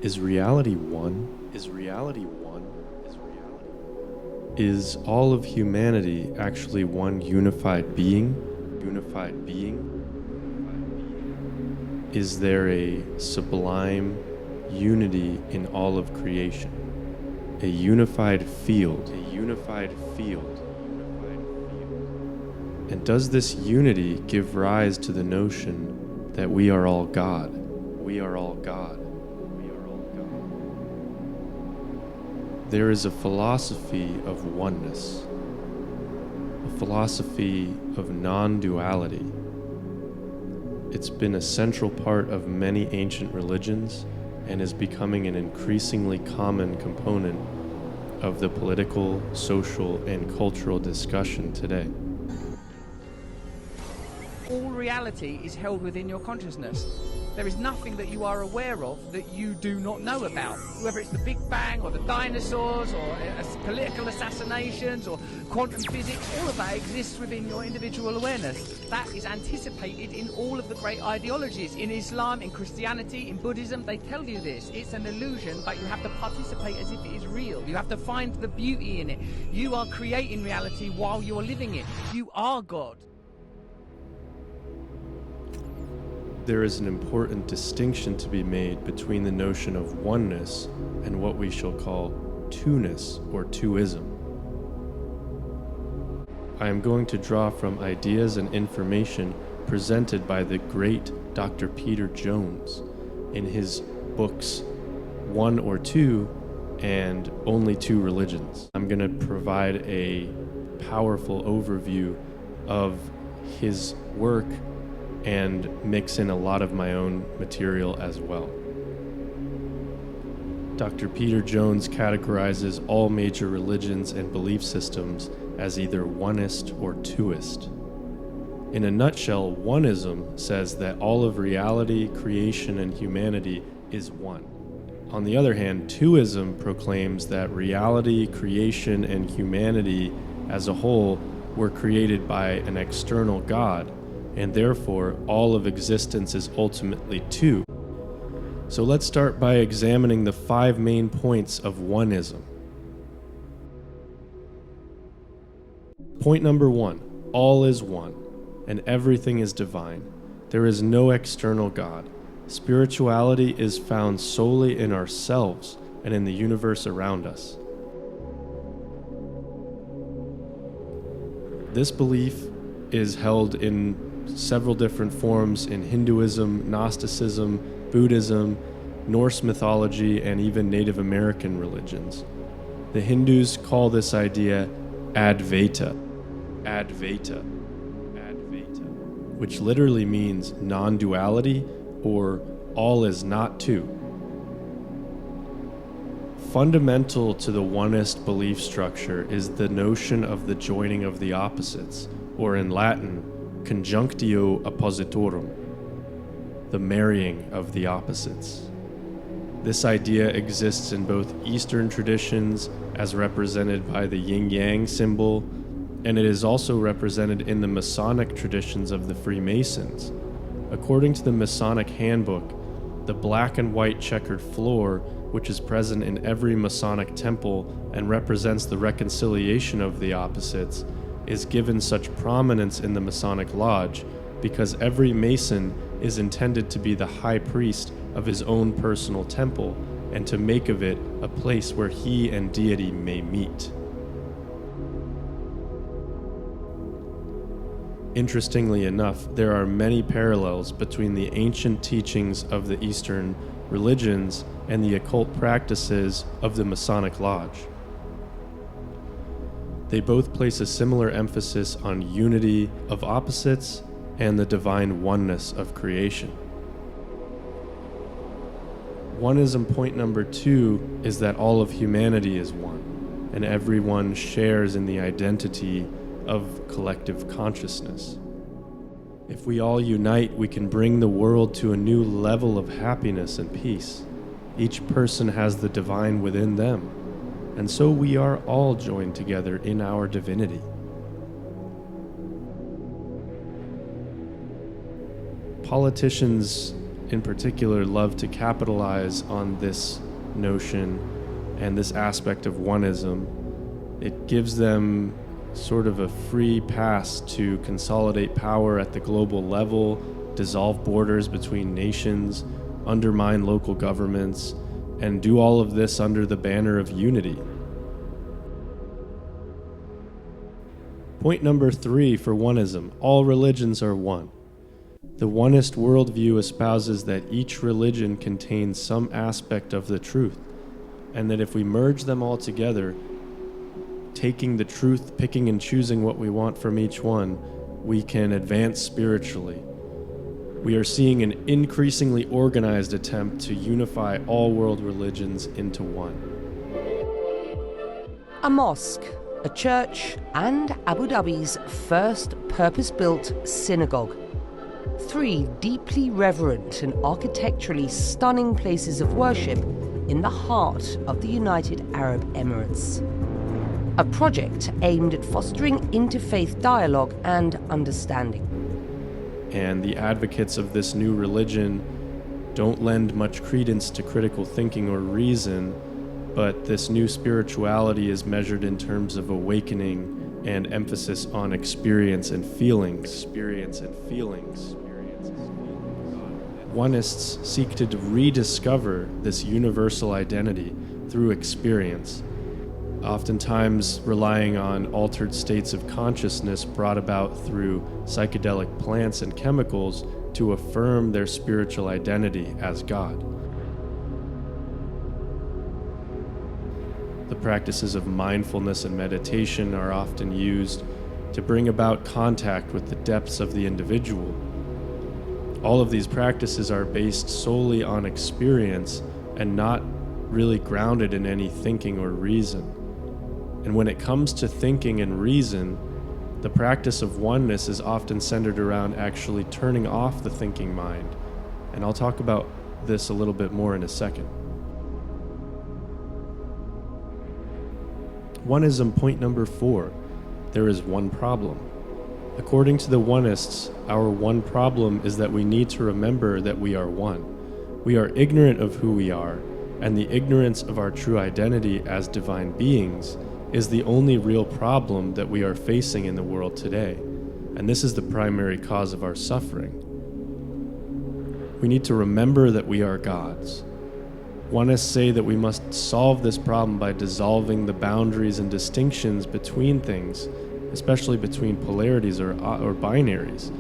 Is reality one? Is reality one? Is reality? Is all of humanity actually one unified being? Unified being? Is there a sublime unity in all of creation? A unified field. A unified field. And does this unity give rise to the notion that we are all God? We are all God. There is a philosophy of oneness, a philosophy of non-duality. It's been a central part of many ancient religions and is becoming an increasingly common component of the political, social, and cultural discussion today. All reality is held within your consciousness. There is nothing that you are aware of that you do not know about. Whether it's the Big Bang or the dinosaurs or political assassinations or quantum physics, all of that exists within your individual awareness. That is anticipated in all of the great ideologies. In Islam, in Christianity, in Buddhism, they tell you this. It's an illusion, but you have to participate as if it is real. You have to find the beauty in it. You are creating reality while you're living it. You are God. There is an important distinction to be made between the notion of oneness and what we shall call two-ness or twoism. I am going to draw from ideas and information presented by the great Dr. Peter Jones in his books One or Two and Only Two Religions. I'm going to provide a powerful overview of his work and mix in a lot of my own material as well. Dr. Peter Jones categorizes all major religions and belief systems as either oneist or twoist. In a nutshell, oneism says that all of reality, creation, and humanity is one. On the other hand, twoism proclaims that reality, creation, and humanity as a whole were created by an external God, and therefore all of existence is ultimately two. So let's start by examining the 5 main points of oneism. Point number 1, all is one, and everything is divine. There is no external God. Spirituality is found solely in ourselves and in the universe around us. This belief is held in several different forms in Hinduism, Gnosticism, Buddhism, Norse mythology, and even Native American religions. The Hindus call this idea Advaita, which literally means non-duality or all is not two. Fundamental to the oneist belief structure is the notion of the joining of the opposites, or in Latin, conjunctio oppositorum, the marrying of the opposites. This idea exists in both Eastern traditions, as represented by the yin-yang symbol, and it is also represented in the Masonic traditions of the Freemasons. According to the Masonic handbook, the black and white checkered floor, which is present in every Masonic temple and represents the reconciliation of the opposites, is given such prominence in the Masonic Lodge because every Mason is intended to be the high priest of his own personal temple and to make of it a place where he and deity may meet. Interestingly enough, there are many parallels between the ancient teachings of the Eastern religions and the occult practices of the Masonic Lodge. They both place a similar emphasis on unity of opposites and the divine oneness of creation. Oneism point number 2 is that all of humanity is one, and everyone shares in the identity of collective consciousness. If we all unite, we can bring the world to a new level of happiness and peace. Each person has the divine within them, and so we are all joined together in our divinity. Politicians in particular love to capitalize on this notion and this aspect of oneism. It gives them sort of a free pass to consolidate power at the global level, dissolve borders between nations, undermine local governments, and do all of this under the banner of unity. Point number 3 for oneism: all religions are one. The onist worldview espouses that each religion contains some aspect of the truth, and that if we merge them all together, taking the truth, picking and choosing what we want from each one, we can advance spiritually. We are seeing an increasingly organized attempt to unify all world religions into one. A mosque, a church, and Abu Dhabi's first purpose-built synagogue. 3 deeply reverent and architecturally stunning places of worship in the heart of the United Arab Emirates. A project aimed at fostering interfaith dialogue and understanding. And the advocates of this new religion don't lend much credence to critical thinking or reason, but this new spirituality is measured in terms of awakening and emphasis on experience and feelings. Oneists seek to rediscover this universal identity through experience, oftentimes relying on altered states of consciousness brought about through psychedelic plants and chemicals to affirm their spiritual identity as God. The practices of mindfulness and meditation are often used to bring about contact with the depths of the individual. All of these practices are based solely on experience and not really grounded in any thinking or reason. And when it comes to thinking and reason, the practice of oneness is often centered around actually turning off the thinking mind. And I'll talk about this a little bit more in a second. Oneism point number 4. There is one problem. According to the oneists, our one problem is that we need to remember that we are one. We are ignorant of who we are, and the ignorance of our true identity as divine beings is the only real problem that we are facing in the world today, and this is the primary cause of our suffering. We need to remember that we are gods. Oneists say that we must solve this problem by dissolving the boundaries and distinctions between things, especially between polarities or binaries.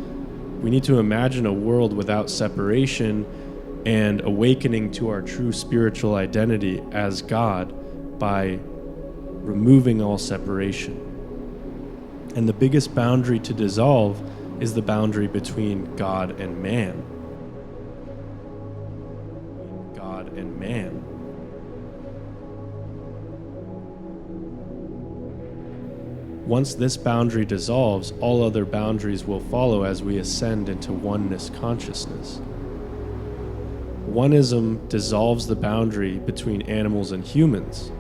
We need to imagine a world without separation and awakening to our true spiritual identity as God by removing all separation. And the biggest boundary to dissolve is the boundary between God and man. God and man. Once this boundary dissolves, all other boundaries will follow as we ascend into oneness consciousness. Oneism dissolves the boundary between animals and humans.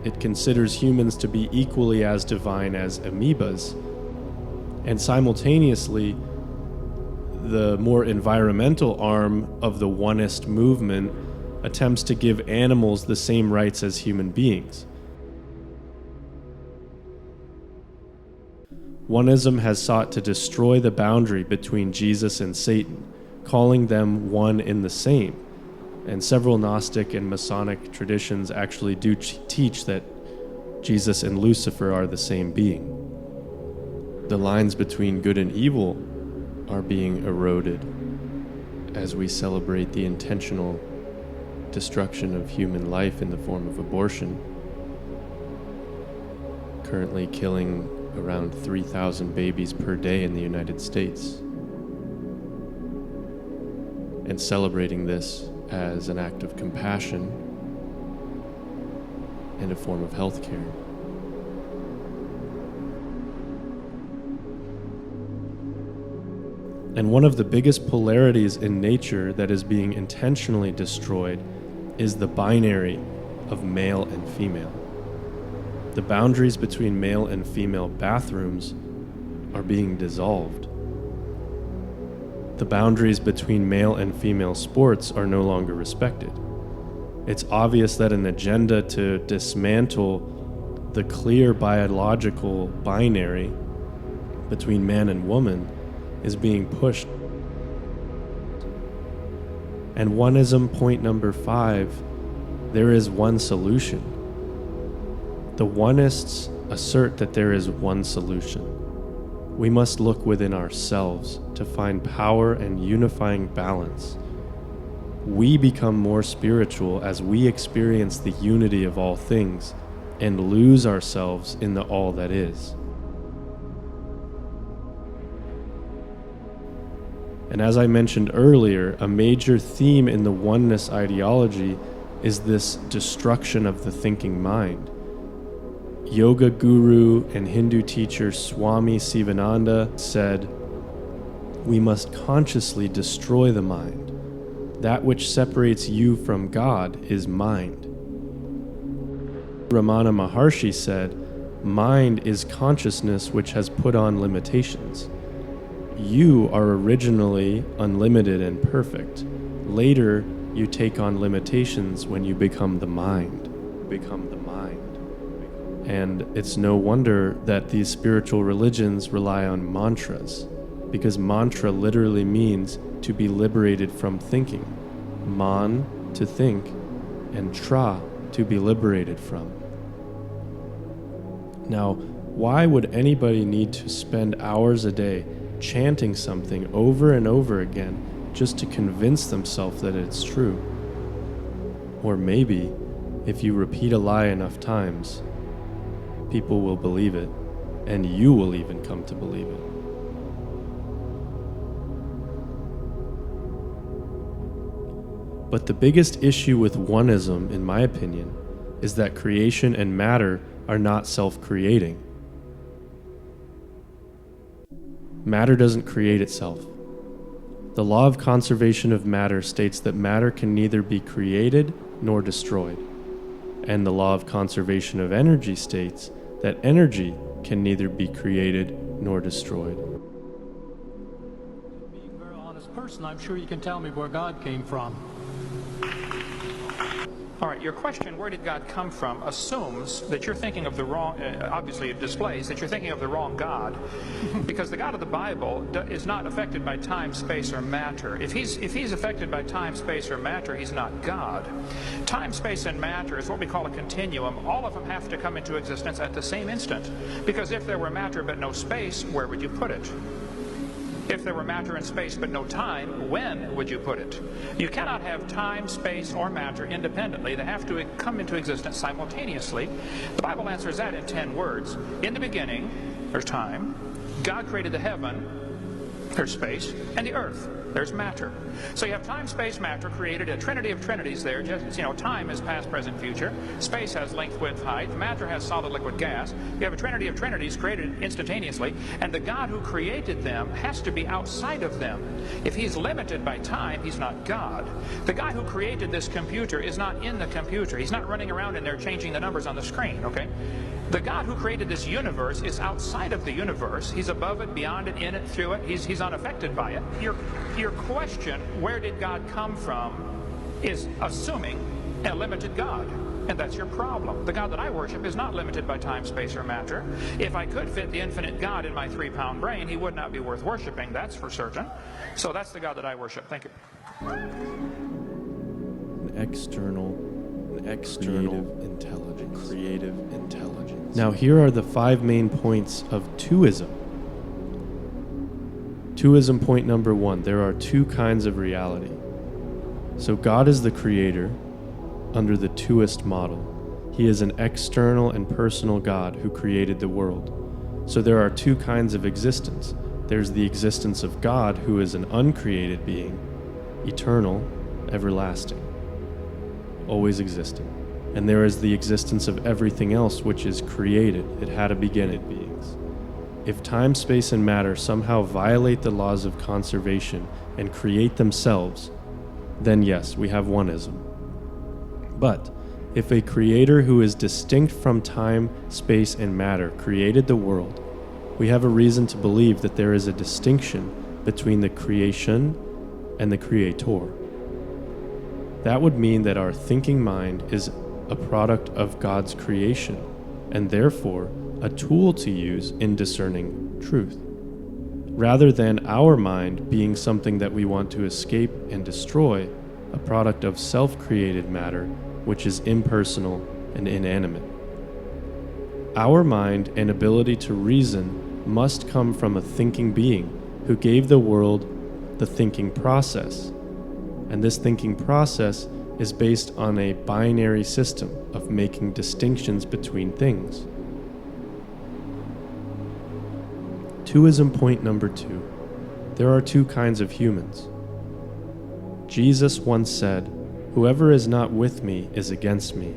It considers humans to be equally as divine as amoebas, and simultaneously, the more environmental arm of the oneist movement attempts to give animals the same rights as human beings. Oneism has sought to destroy the boundary between Jesus and Satan, calling them one in the same. And several Gnostic and Masonic traditions actually do teach that Jesus and Lucifer are the same being. The lines between good and evil are being eroded as we celebrate the intentional destruction of human life in the form of abortion, currently killing around 3,000 babies per day in the United States, and celebrating this as an act of compassion and a form of healthcare. And one of the biggest polarities in nature that is being intentionally destroyed is the binary of male and female. The boundaries between male and female bathrooms are being dissolved. The boundaries between male and female sports are no longer respected. It's obvious that an agenda to dismantle the clear biological binary between man and woman is being pushed. And oneism point number 5, there is one solution. The oneists assert that there is one solution. We must look within ourselves to find power and unifying balance. We become more spiritual as we experience the unity of all things and lose ourselves in the all that is. And as I mentioned earlier, a major theme in the oneness ideology is this destruction of the thinking mind. Yoga guru and Hindu teacher Swami Sivananda said, "We must consciously destroy the mind. That which separates you from God is mind." Ramana Maharshi said, "Mind is consciousness which has put on limitations. You are originally unlimited and perfect. Later, you take on limitations when you become the mind. And it's no wonder that these spiritual religions rely on mantras, because mantra literally means to be liberated from thinking. Man, to think, and tra, to be liberated from. Now, why would anybody need to spend hours a day chanting something over and over again just to convince themselves that it's true? Or maybe, if you repeat a lie enough times, people will believe it, and you will even come to believe it. But the biggest issue with oneism, in my opinion, is that creation and matter are not self-creating. Matter doesn't create itself. The law of conservation of matter states that matter can neither be created nor destroyed. And the law of conservation of energy states that energy can neither be created nor destroyed. Being a very honest person, I'm sure you can tell me where God came from. All right, your question, where did God come from, assumes that you're thinking of the wrong, obviously it displays that you're thinking of the wrong God, because the God of the Bible is not affected by time, space, or matter. If he's affected by time, space, or matter, he's not God. Time, space, and matter is what we call a continuum. All of them have to come into existence at the same instant, because if there were matter but no space, where would you put it? If there were matter and space but no time, when would you put it? You cannot have time, space, or matter independently. They have to come into existence simultaneously. The Bible answers that in 10 words. In the beginning, there's time. God created the heaven, there's space, and the earth. There's matter. So you have time, space, matter, created a trinity of trinities there. Just, time is past, present, future. Space has length, width, height. Matter has solid, liquid, gas. You have a trinity of trinities created instantaneously, and the God who created them has to be outside of them. If he's limited by time, he's not God. The guy who created this computer is not in the computer. He's not running around in there changing the numbers on the screen, okay? The God who created this universe is outside of the universe. He's above it, beyond it, in it, through it. He's unaffected by it. Your question, where did God come from, is assuming a limited God. And that's your problem. The God that I worship is not limited by time, space, or matter. If I could fit the infinite God in my 3-pound brain, he would not be worth worshiping, that's for certain. So that's the God that I worship. Thank you. An external creative intelligence. Now here are the 5 main points of Twoism. Twoism point number 1, there are 2 kinds of reality. So God is the creator under the Twoist model. He is an external and personal God who created the world. So there are 2 kinds of existence. There's the existence of God, who is an uncreated being, eternal, everlasting, always existing. And there is the existence of everything else which is created. It had a beginning, beings. If time, space, and matter somehow violate the laws of conservation and create themselves, then yes, we have oneism. But if a creator who is distinct from time, space, and matter created the world, we have a reason to believe that there is a distinction between the creation and the creator. That would mean that our thinking mind is a product of God's creation, and therefore a tool to use in discerning truth, rather than our mind being something that we want to escape and destroy, a product of self-created matter, which is impersonal and inanimate. Our mind and ability to reason must come from a thinking being who gave the world the thinking process. And this thinking process is based on a binary system of making distinctions between things. Twoism point number 2. There are two kinds of humans. Jesus once said, "Whoever is not with me is against me."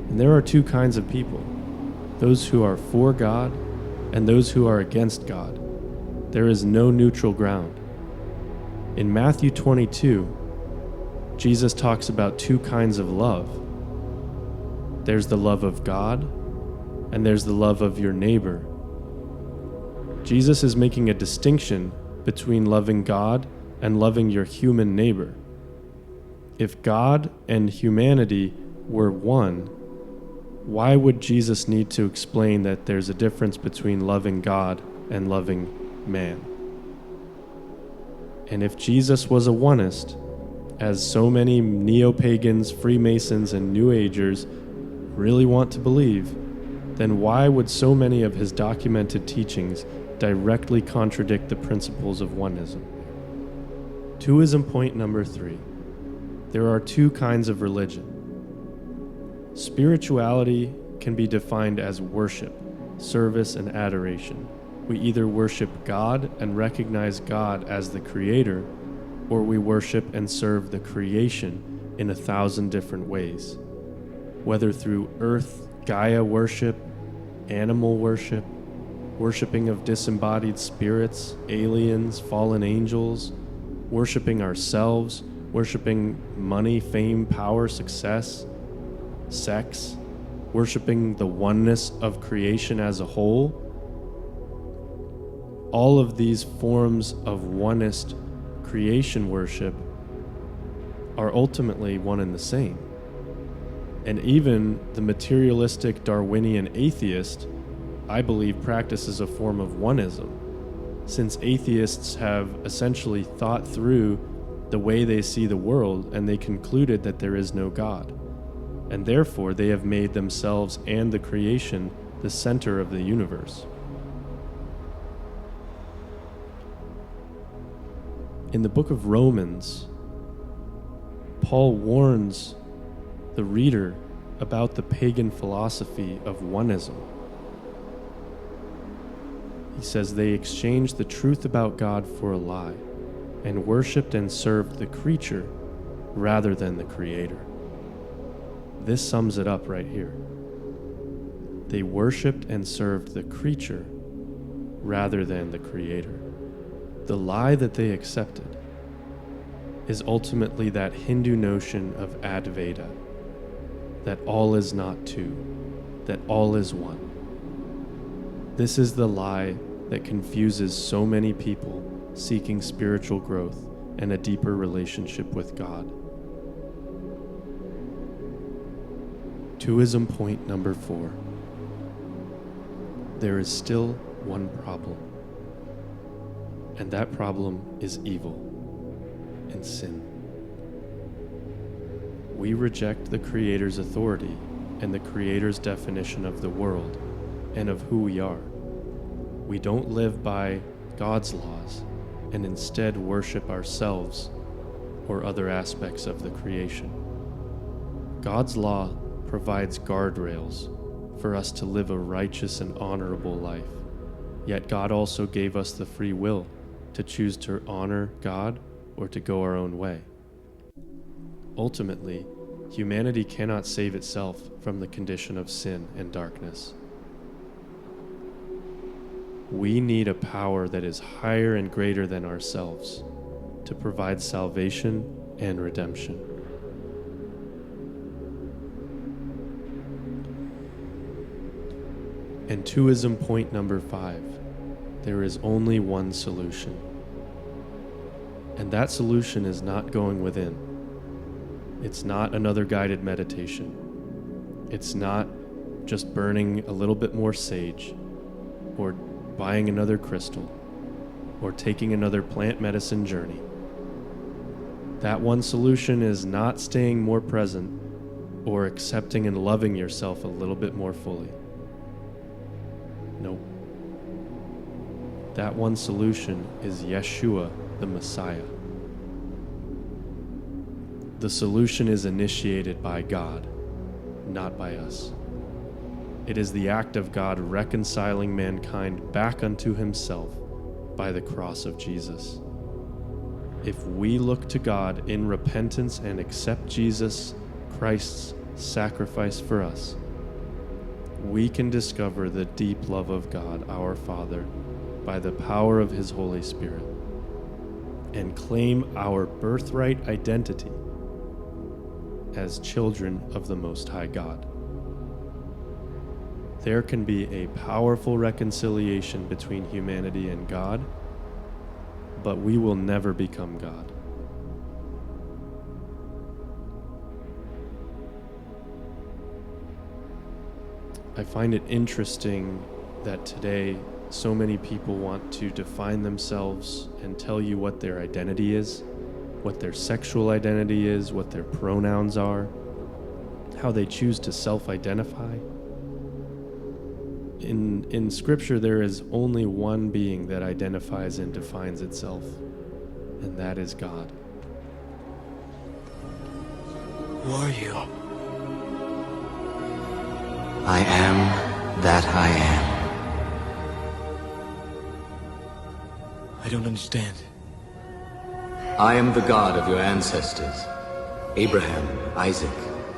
And there are two kinds of people, those who are for God and those who are against God. There is no neutral ground. In Matthew 22, Jesus talks about two kinds of love. There's the love of God, and there's the love of your neighbor. Jesus is making a distinction between loving God and loving your human neighbor. If God and humanity were one, why would Jesus need to explain that there's a difference between loving God and loving man? And if Jesus was a oneist, as so many neo-pagans, Freemasons, and New Agers really want to believe, then why would so many of his documented teachings directly contradict the principles of oneism? Twoism point number 3. There are two kinds of religion. Spirituality can be defined as worship, service, and adoration. We either worship God and recognize God as the creator, or we worship and serve the creation in 1,000 different ways, whether through earth, Gaia worship, animal worship, worshiping of disembodied spirits, aliens, fallen angels, worshiping ourselves, worshiping money, fame, power, success, sex, worshiping the oneness of creation as a whole. All of these forms of onist creation worship are ultimately one and the same. And even the materialistic Darwinian atheist, I believe, practices a form of oneism, since atheists have essentially thought through the way they see the world and they concluded that there is no God. And therefore they have made themselves and the creation the center of the universe. In the book of Romans, Paul warns the reader about the pagan philosophy of oneism. He says they exchanged the truth about God for a lie and worshipped and served the creature rather than the creator. This sums it up right here. They worshipped and served the creature rather than the creator. The lie that they accepted is ultimately that Hindu notion of Advaita, that all is not two, that all is one. This is the lie that confuses so many people seeking spiritual growth and a deeper relationship with God. Twoism point number 4. There is still one problem. And that problem is evil and sin. We reject the Creator's authority and the Creator's definition of the world and of who we are. We don't live by God's laws and instead worship ourselves or other aspects of the creation. God's law provides guardrails for us to live a righteous and honorable life. Yet God also gave us the free will to choose to honor God or to go our own way. Ultimately, humanity cannot save itself from the condition of sin and darkness. We need a power that is higher and greater than ourselves to provide salvation and redemption. And twoism point number 5. there is only one solution. And that solution is not going within. It's not another guided meditation. It's not just burning a little bit more sage, or buying another crystal, or taking another plant medicine journey. That one solution is not staying more present or accepting and loving yourself a little bit more fully. Nope. That one solution is Yeshua, the Messiah. The solution is initiated by God, not by us. It is the act of God reconciling mankind back unto himself by the cross of Jesus. If we look to God in repentance and accept Jesus, Christ's sacrifice for us, we can discover the deep love of God, our Father, by the power of his Holy Spirit, and claim our birthright identity as children of the Most High God. There can be a powerful reconciliation between humanity and God, but we will never become God. I find it interesting that today so many people want to define themselves and tell you what their identity is, what their sexual identity is, what their pronouns are, how they choose to self-identify. In Scripture, there is only one being that identifies and defines itself, and that is God. Who are you? I am that I am. I don't understand. I am the God of your ancestors, Abraham, Isaac,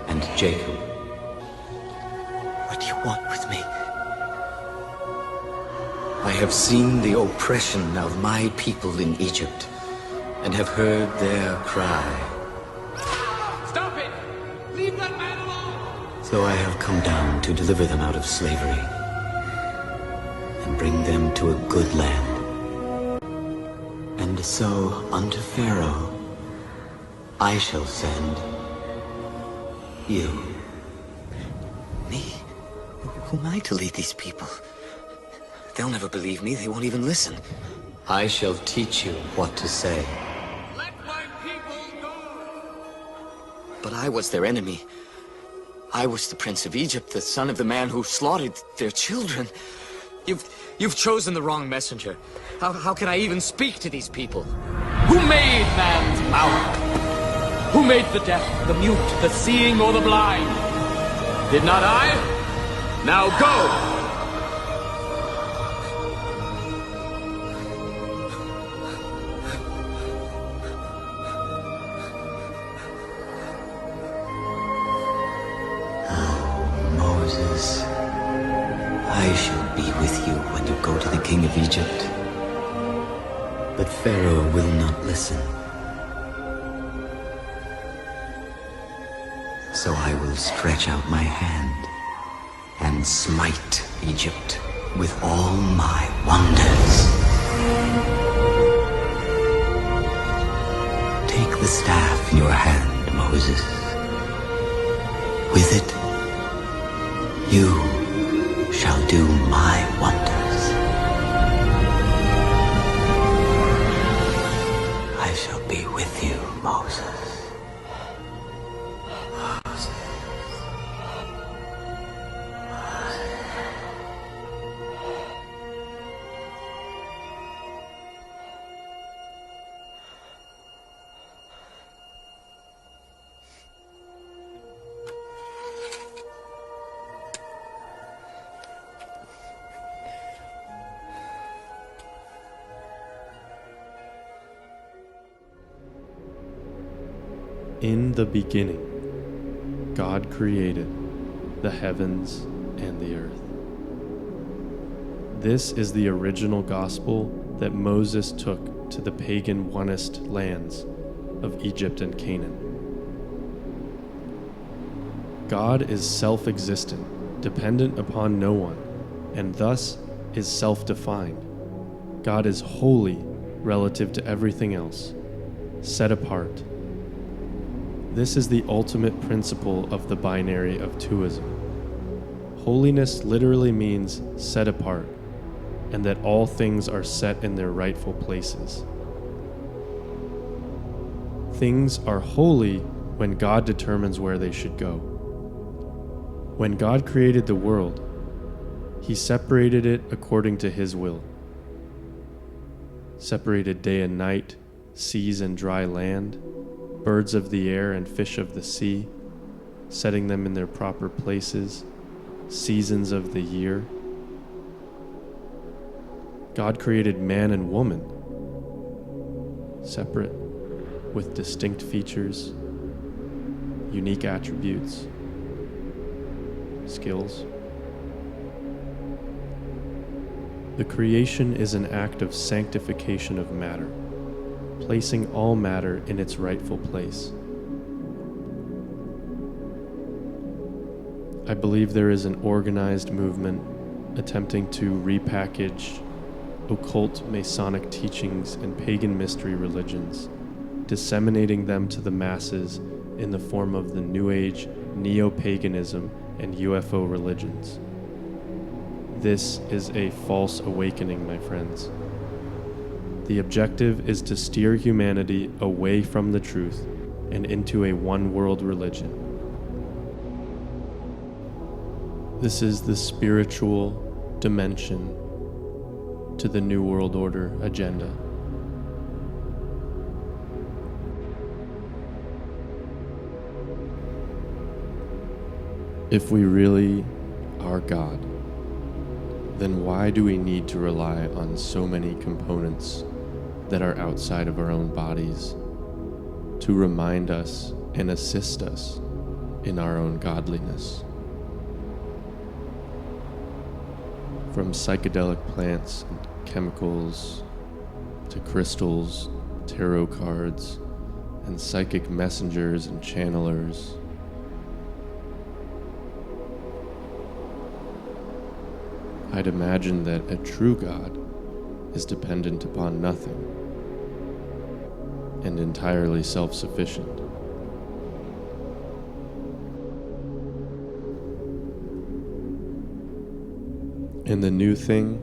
and Jacob. What do you want with me? I have seen the oppression of my people in Egypt, and have heard their cry. Stop it! Leave that man alone! So I have come down to deliver them out of slavery, and bring them to a good land. And so unto Pharaoh I shall send you. Me? Who am I to lead these people? They'll never believe me. They won't even listen. I shall teach you what to say. Let my people go! But I was their enemy. I was the prince of Egypt, the son of the man who slaughtered their children. You've chosen the wrong messenger. How can I even speak to these people? Who made man's mouth? Who made the deaf, the mute, the seeing, or the blind? Did not I? Now go! Moses, I shall be with you when you go to the king of Egypt. But Pharaoh will not listen. So I will stretch out my hand and smite Egypt with all my wonders. Take the staff in your hand, Moses. With it, you shall do my wonders. I shall be with you, Moses. In the beginning, God created the heavens and the earth. This is the original gospel that Moses took to the pagan oneist lands of Egypt and Canaan. God is self-existent, dependent upon no one, and thus is self-defined. God is holy relative to everything else, set apart. This is the ultimate principle of the binary of Twoism. Holiness literally means set apart, and that all things are set in their rightful places. Things are holy when God determines where they should go. When God created the world, He separated it according to His will. Separated day and night, seas and dry land, birds of the air and fish of the sea, setting them in their proper places, seasons of the year. God created man and woman, separate, with distinct features, unique attributes, skills. The creation is an act of sanctification of matter, placing all matter in its rightful place. I believe there is an organized movement attempting to repackage occult Masonic teachings and pagan mystery religions, disseminating them to the masses in the form of the New Age, neo-paganism, and UFO religions. This is a false awakening, my friends. The objective is to steer humanity away from the truth and into a one-world religion. This is the spiritual dimension to the New World Order agenda. If we really are God, then why do we need to rely on so many components that are outside of our own bodies to remind us and assist us in our own godliness? From psychedelic plants and chemicals to crystals, tarot cards, and psychic messengers and channelers. I'd imagine that a true God is dependent upon nothing and entirely self-sufficient. And the new thing,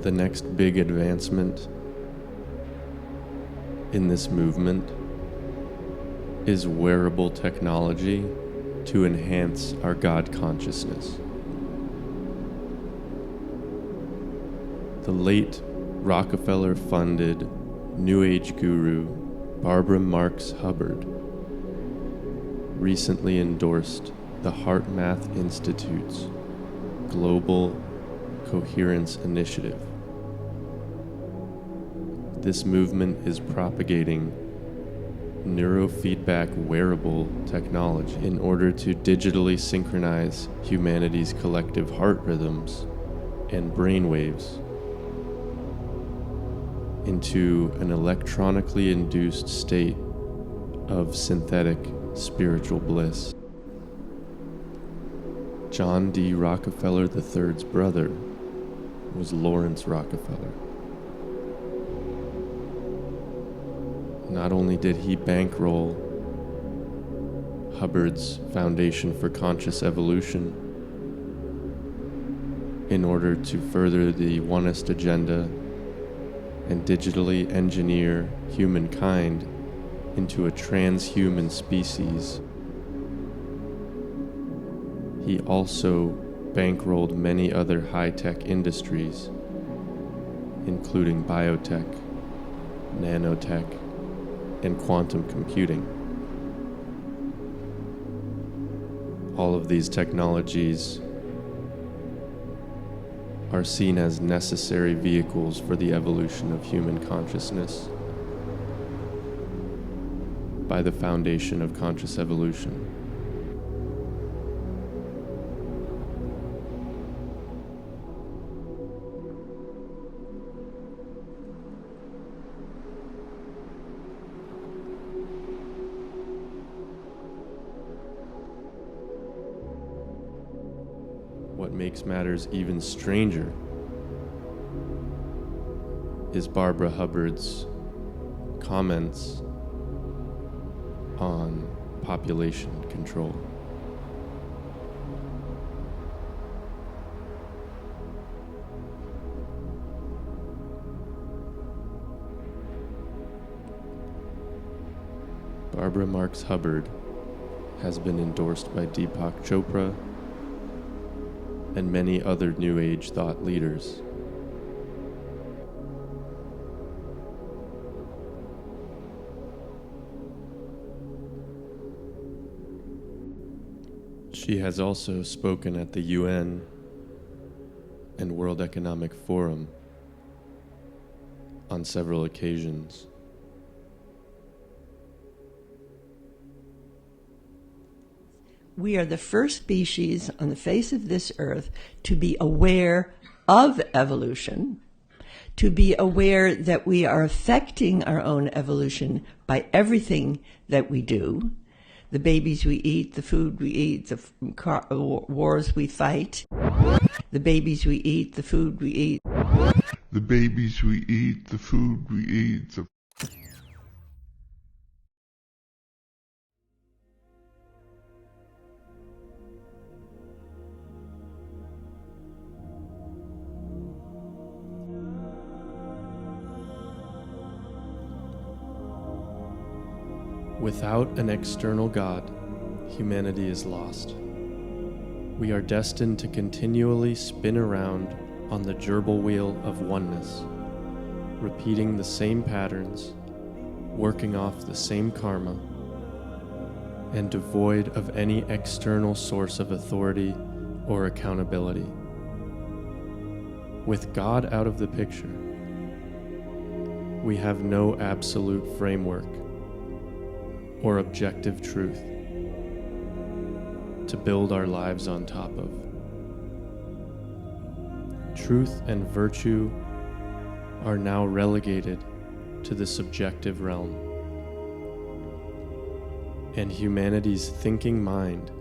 the next big advancement in this movement, is wearable technology to enhance our God consciousness. The late Rockefeller-funded New Age guru Barbara Marx Hubbard recently endorsed the HeartMath Institute's Global Coherence Initiative. This movement is propagating neurofeedback wearable technology in order to digitally synchronize humanity's collective heart rhythms and brainwaves into an electronically induced state of synthetic spiritual bliss. John D. Rockefeller III's brother was Lawrence Rockefeller. Not only did he bankroll Hubbard's Foundation for Conscious Evolution in order to further the Oneist agenda and digitally engineer humankind into a transhuman species, he also bankrolled many other high-tech industries, including biotech, nanotech, and quantum computing. All of these technologies are seen as necessary vehicles for the evolution of human consciousness by the Foundation of Conscious Evolution. What makes matters even stranger is Barbara Hubbard's comments on population control. Barbara Marx Hubbard has been endorsed by Deepak Chopra and many other New Age thought leaders. She has also spoken at the UN and World Economic Forum on several occasions. We are the first species on the face of this earth to be aware of evolution, to be aware that we are affecting our own evolution by everything that we do. The babies we eat, the food we eat, the wars we fight. The babies we eat, the food we eat. The babies we eat, the food we eat. Without an external God, humanity is lost. We are destined to continually spin around on the gerbil wheel of oneness, repeating the same patterns, working off the same karma, and devoid of any external source of authority or accountability. With God out of the picture, we have no absolute framework or objective truth to build our lives on top of. Truth and virtue are now relegated to the subjective realm, and humanity's thinking mind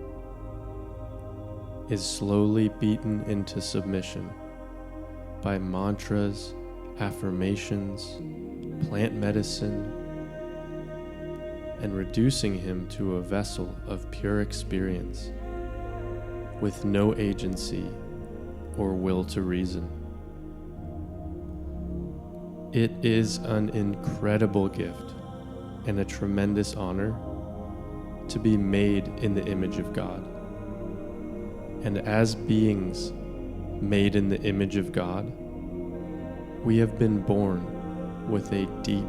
is slowly beaten into submission by mantras, affirmations, plant medicine, and reducing him to a vessel of pure experience with no agency or will to reason. It is an incredible gift and a tremendous honor to be made in the image of God. And as beings made in the image of God, we have been born with a deep,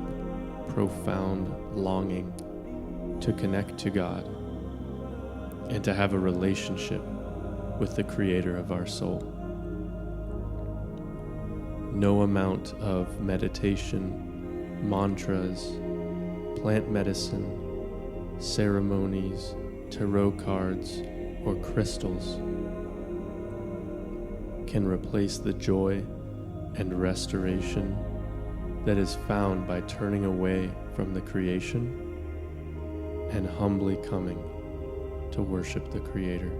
profound longing to connect to God and to have a relationship with the creator of our soul. No amount of meditation, mantras, plant medicine, ceremonies, tarot cards, or crystals can replace the joy and restoration that is found by turning away from the creation and humbly coming to worship the Creator.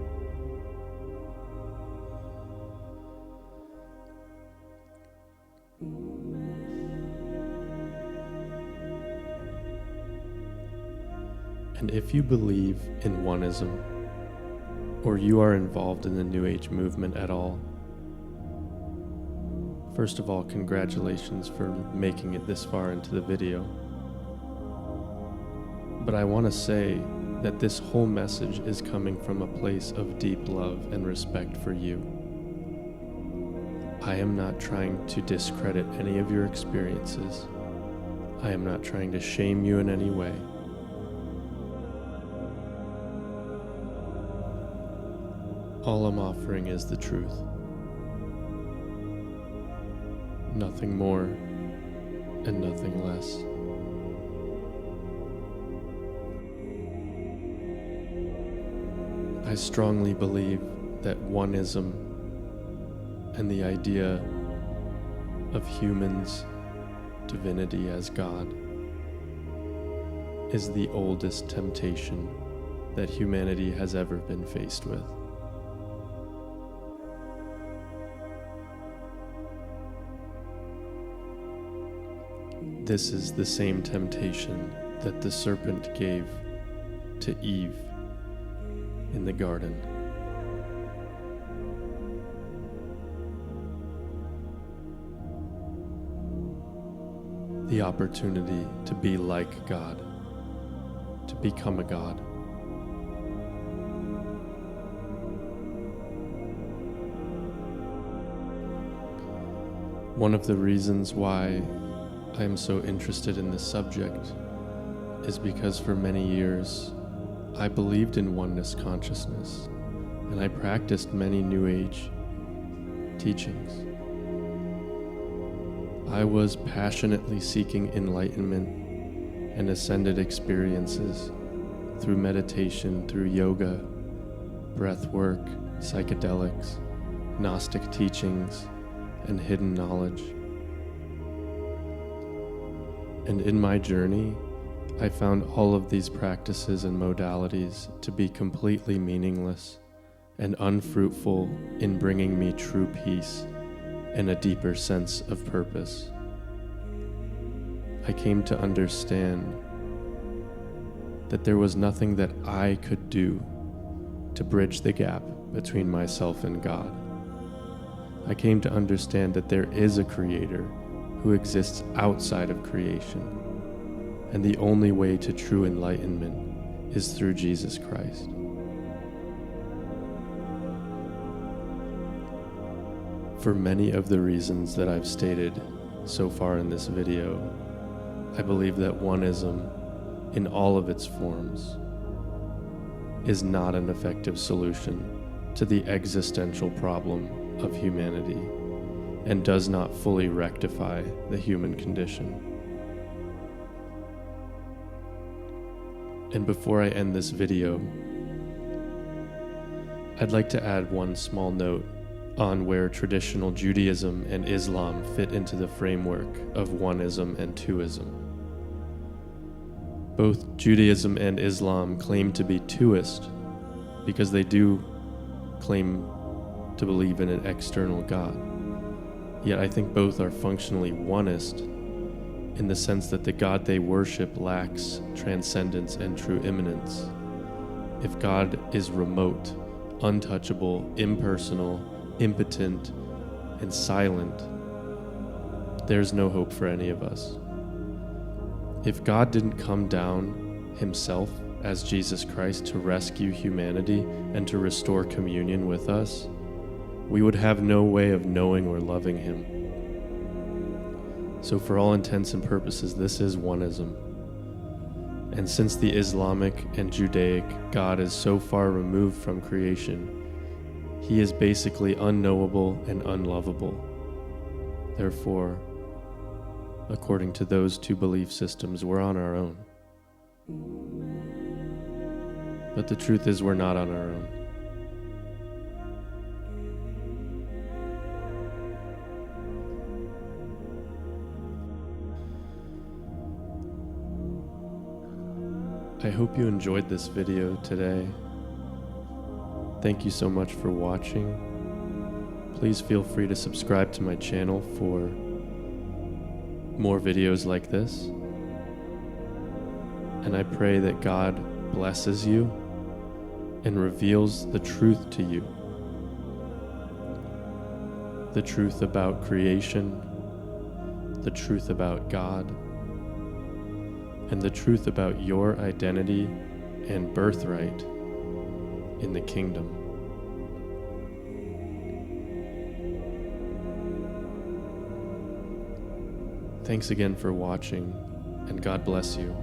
And if you believe in Oneism, or you are involved in the New Age movement at all, first of all, congratulations for making it this far into the video. But I want to say that this whole message is coming from a place of deep love and respect for you. I am not trying to discredit any of your experiences. I am not trying to shame you in any way. All I'm offering is the truth. Nothing more and nothing less. I strongly believe that oneism and the idea of humans' divinity as God is the oldest temptation that humanity has ever been faced with. This is the same temptation that the serpent gave to Eve in the garden. The opportunity to be like God, to become a God. One of the reasons why I am so interested in this subject is because for many years I believed in oneness consciousness, and I practiced many New Age teachings. I was passionately seeking enlightenment and ascended experiences through meditation, through yoga, breath work, psychedelics, Gnostic teachings, and hidden knowledge. And in my journey, I found all of these practices and modalities to be completely meaningless and unfruitful in bringing me true peace and a deeper sense of purpose. I came to understand that there was nothing that I could do to bridge the gap between myself and God. I came to understand that there is a creator who exists outside of creation, and the only way to true enlightenment is through Jesus Christ. For many of the reasons that I've stated so far in this video, I believe that oneism, in all of its forms, is not an effective solution to the existential problem of humanity and does not fully rectify the human condition. And before I end this video, I'd like to add one small note on where traditional Judaism and Islam fit into the framework of Oneism and Twoism. Both Judaism and Islam claim to be Twoist because they do claim to believe in an external God. Yet I think both are functionally oneist in the sense that the God they worship lacks transcendence and true immanence. If God is remote, untouchable, impersonal, impotent, and silent, there's no hope for any of us. If God didn't come down himself as Jesus Christ to rescue humanity and to restore communion with us, we would have no way of knowing or loving him. So for all intents and purposes, this is oneism. And since the Islamic and Judaic God is so far removed from creation, he is basically unknowable and unlovable. Therefore, according to those two belief systems, we're on our own. But the truth is, we're not on our own. I hope you enjoyed this video today. Thank you so much for watching. Please feel free to subscribe to my channel for more videos like this. And I pray that God blesses you and reveals the truth to you. The truth about creation, the truth about God, and the truth about your identity and birthright in the kingdom. Thanks again for watching, and God bless you.